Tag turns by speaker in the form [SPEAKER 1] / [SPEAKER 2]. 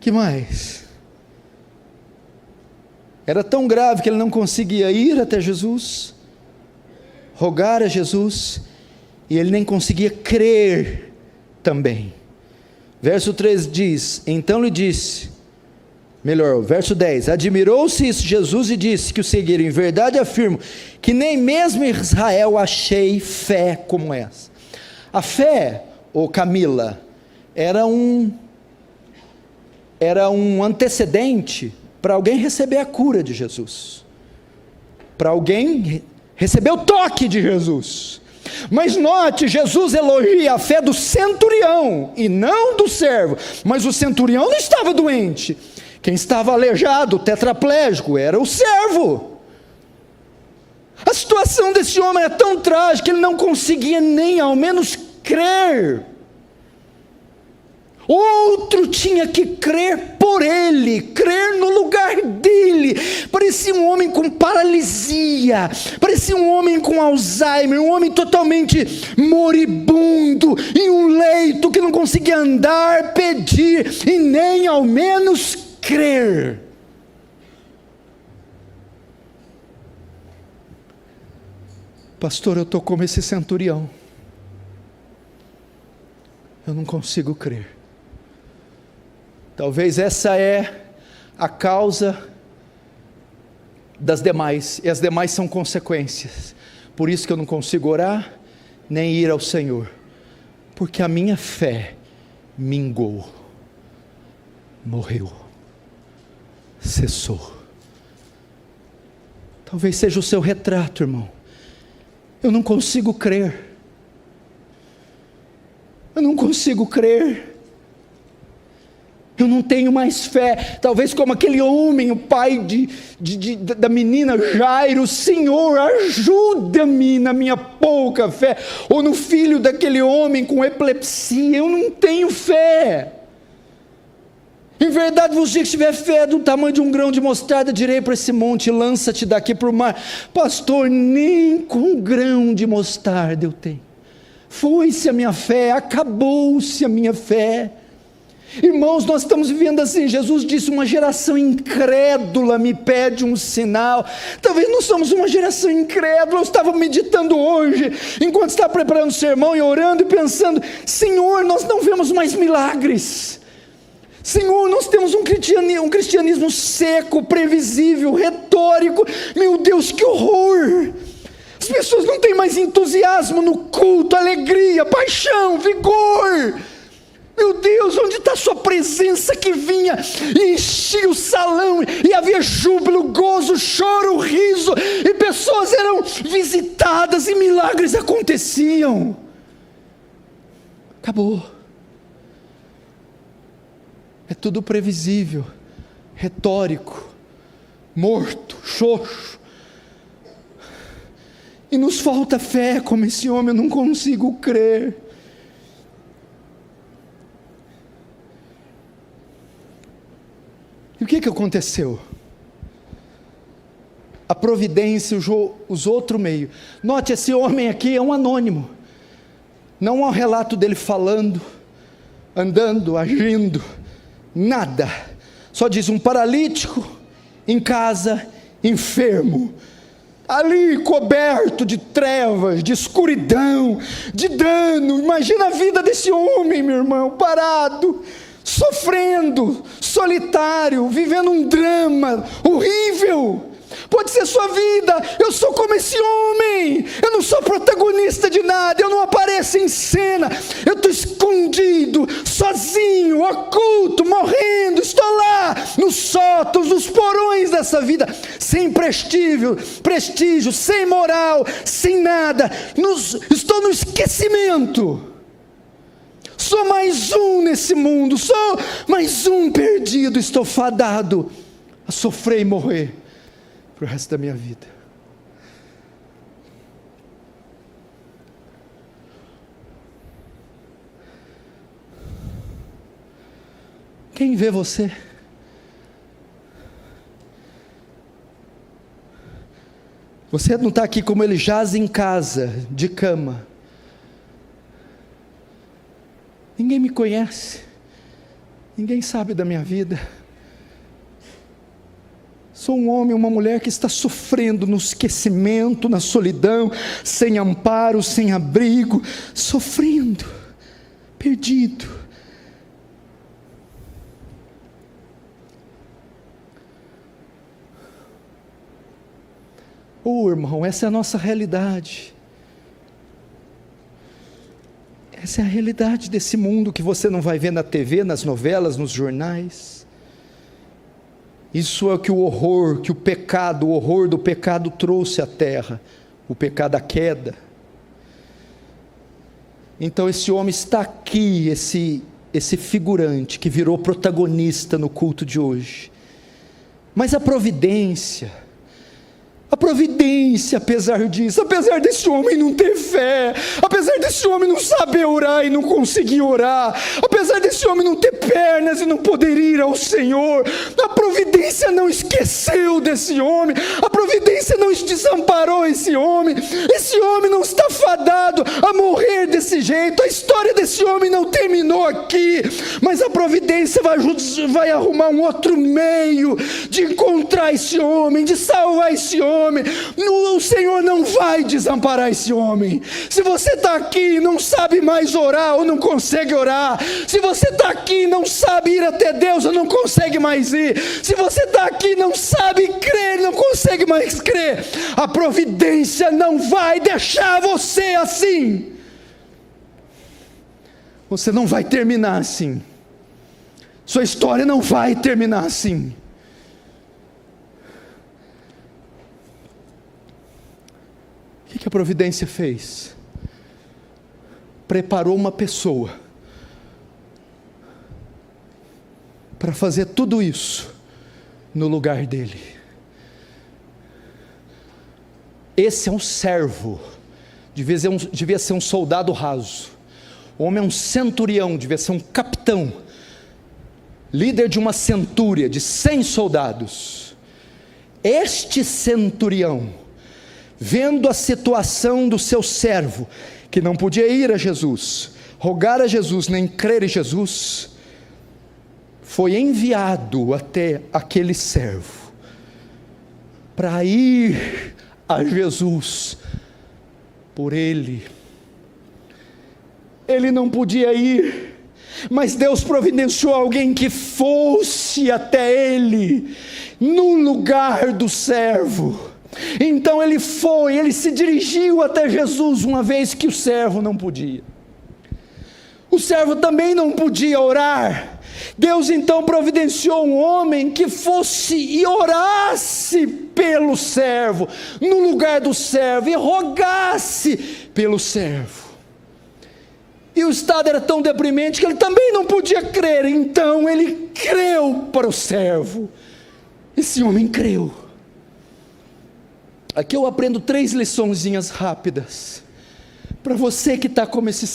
[SPEAKER 1] Que mais? Era tão grave que ele não conseguia ir até Jesus, rogar a Jesus, e ele nem conseguia crer também. Verso 3 diz: então lhe disse, verso 10, admirou-se Jesus e disse que o seguiram: em verdade afirmo, que nem mesmo em Israel achei fé como essa. A fé, Camila, era um antecedente para alguém receber a cura de Jesus, para alguém receber o toque de Jesus. Mas note, Jesus elogia a fé do centurião e não do servo. Mas o centurião não estava doente. Quem estava aleijado, tetraplégico, era o servo. A situação desse homem é tão trágica que ele não conseguia nem ao menos crer. Outro tinha que crer por ele, crer no lugar dele. Parecia um homem com paralisia, parecia um homem com Alzheimer, um homem totalmente moribundo, em um leito que não conseguia andar, pedir e nem ao menos crer. Pastor, eu estou como esse centurião, eu não consigo crer. Talvez essa é a causa das demais, e as demais são consequências. Por isso que eu não consigo orar, nem ir ao Senhor, porque a minha fé mingou, morreu, cessou. Talvez seja o seu retrato, irmão. Eu não consigo crer, eu não consigo crer. Eu não tenho mais fé. Talvez como aquele homem, o pai da menina Jairo: Senhor, ajuda-me na minha pouca fé. Ou no filho daquele homem com epilepsia: eu não tenho fé. Em verdade vos digo, se tiver fé do tamanho de um grão de mostarda, direi para esse monte: lança-te daqui para o mar. Pastor, nem com grão de mostarda eu tenho. Foi-se a minha fé, acabou-se a minha fé. Irmãos, nós estamos vivendo assim. Jesus disse: uma geração incrédula me pede um sinal. Talvez nós somos uma geração incrédula. Eu estava meditando hoje, enquanto estava preparando o sermão e orando e pensando: Senhor, nós não vemos mais milagres. Senhor, nós temos um cristianismo seco, previsível, retórico. Meu Deus, que horror! As pessoas não têm mais entusiasmo no culto, alegria, paixão, vigor. Meu Deus, onde está a sua presença que vinha e enchia o salão, e havia júbilo, gozo, choro, riso, e pessoas eram visitadas e milagres aconteciam? Acabou. É tudo previsível, retórico, morto, xoxo. E nos falta fé como esse homem. Eu não consigo crer. E o que aconteceu? A providência usou outro meio. Note, esse homem aqui é um anônimo. Não há um relato dele falando, andando, agindo, nada. Só diz: um paralítico em casa, enfermo, ali coberto de trevas, de escuridão, de dano. Imagina a vida desse homem, meu irmão, parado, sofrendo, solitário, vivendo um drama horrível. Pode ser sua vida. Eu sou como esse homem. Eu não sou protagonista de nada. Eu não apareço em cena. Eu estou escondido, sozinho, oculto, morrendo. Estou lá nos sótãos, nos porões dessa vida, sem prestígio, sem moral, sem nada. Estou no esquecimento. Sou mais um nesse mundo. Sou mais um perdido. Estou fadado a sofrer e morrer para o resto da minha vida. Quem vê você? Você não está aqui como ele jaz em casa, de cama. Ninguém me conhece. Ninguém sabe da minha vida. Sou um homem, uma mulher que está sofrendo no esquecimento, na solidão, sem amparo, sem abrigo, sofrendo, perdido. Irmão, essa é a nossa realidade. Essa é a realidade desse mundo que você não vai ver na TV, nas novelas, nos jornais. Isso é que o horror do pecado trouxe à terra, o pecado, a queda. Então esse homem está aqui, esse figurante que virou protagonista no culto de hoje. Mas a providência, apesar disso, apesar desse homem não ter fé, apesar desse homem não saber orar e não conseguir orar, apesar desse homem não ter pernas e não poder ir ao Senhor, a providência não esqueceu desse homem, a providência não desamparou esse homem não está fadado a morrer desse jeito, a história desse homem não terminou aqui, mas a providência vai arrumar um outro meio de encontrar esse homem, de salvar esse homem. O Senhor não vai desamparar esse homem. Se você está aqui e não sabe mais orar ou não consegue orar, se você está aqui e não sabe ir até Deus ou não consegue mais ir, se você está aqui e não sabe crer, não consegue mais crer, a providência não vai deixar você assim. Você não vai terminar assim. Sua história não vai terminar assim. O que a providência fez? Preparou uma pessoa para fazer tudo isso no lugar dele. Esse é um servo, devia ser um soldado raso. O homem é um centurião, devia ser um capitão, líder de uma centúria de 100 soldados. Este centurião, vendo a situação do seu servo, que não podia ir a Jesus, rogar a Jesus, nem crer em Jesus, foi enviado até aquele servo, para ir a Jesus por ele. Ele não podia ir, mas Deus providenciou alguém que fosse até ele, no lugar do servo. Então ele se dirigiu até Jesus, uma vez que o servo não podia. O servo também não podia orar. Deus então providenciou um homem que fosse e orasse pelo servo, no lugar do servo, e rogasse pelo servo. E o estado era tão deprimente que ele também não podia crer, então ele creu para o servo. Esse homem creu. Aqui eu aprendo 3 liçõezinhas rápidas, para você que está como esse